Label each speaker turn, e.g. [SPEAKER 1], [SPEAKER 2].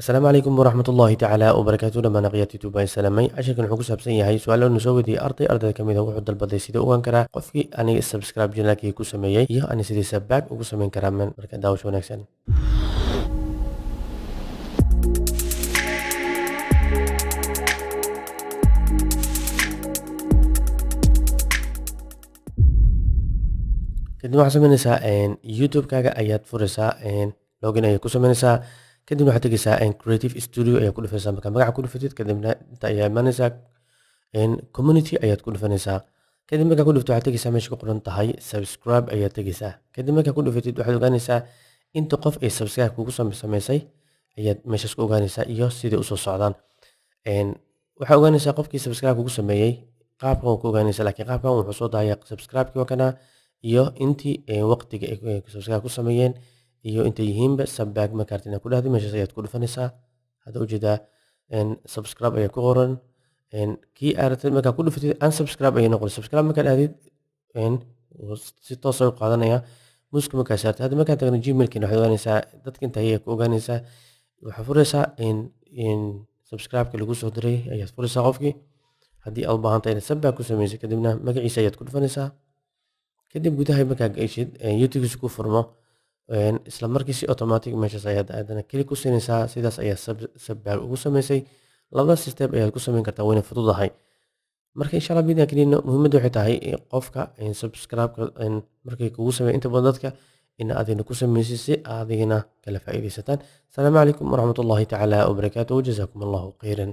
[SPEAKER 1] asalaamu calaykum waraxmat ullaahi tacaala wabarakaatu dhammaan aqyaati tuubaan salaamay casharkan wuxuu ku saabsan yahay su-aalo nu soo weydiiyey ardayda ka mid a wuxuu dalbaday sidee ogaan karaa qofkii aniga subscribe janaalkii ku sameeyey iyo ani sidiisa baag ugu sameyn karaa marka daawasho wanaagsan. kadib waxaad sameynaysaa youtube-kaaga ayaad furaysaa login ayaad ku sameynaysaa kadibna waxaad tegaysaa creative studio ayaad ku dhufaysaa markaa magaca ku dhufatid kadibna inta ayaa imaanaysaa community ayaad ku dhufanaysaa kadib markaa ku dhufto waxaad tegaysaa meesha ku qoran tahay subscribe ayaad tegaysaa kadib markaa ku dhufatid waxaad ogaanaysaa inta qof ay subscribe kugu sameysay ayaad meeshaas ku ogaanaysaa iyo sidai usoo socdaan waxaa ogaanaysaa qofkii subscribe kugu sameeyey qaabkan waa ku ogaanaysaa laakiin qaabkan wuxuu soo daaya subscribe-kii waa kana iyo intii waqtiga ay subscribe ku sameeyeen iyo intay yihiinba sabbaag markaarti inaad ku dhahday meeshaas ayaad ku dhufanaysaa hadda ujeedaa subscribe ayaa ku qoran kii aaragtay markaa ku dhufatid unsubscribe ayay noqon subscribe markaad aadid si toos u qaadanaya muuska markaa saartay hadda markaa tagno gmailkiina waxaad ogaanaysaa dadka inta ayaa ku ogaanaysaa waxaad furaysaa subscribe-ka lagu soo diray ayaad furaysaa qofkii haddii aad u baahan tahay inaad sabbaag ku sameysay kadibna magaciisa ayaad ku dhufanaysaa kadib gudaha markaa geshid youtube-kiisa ku furmo isla markii si automatic meeshaas ayaad aadana keli ku siinaysaa sidaas ayaa sabbaag ugu sameysay labada step ayaad ku sameyn kartaa wayna fududahay marka insha allah bidaan kelina muhiimadda waxay tahay qofka subscribe-ka markay kugu sameey inta badan dadka in adigna ku sameysay si adigna kala faa'iidaysataan asalaamu calaykum waraxmatullaahi tacaala wabarakaatuhu jazaakum allahu khayran.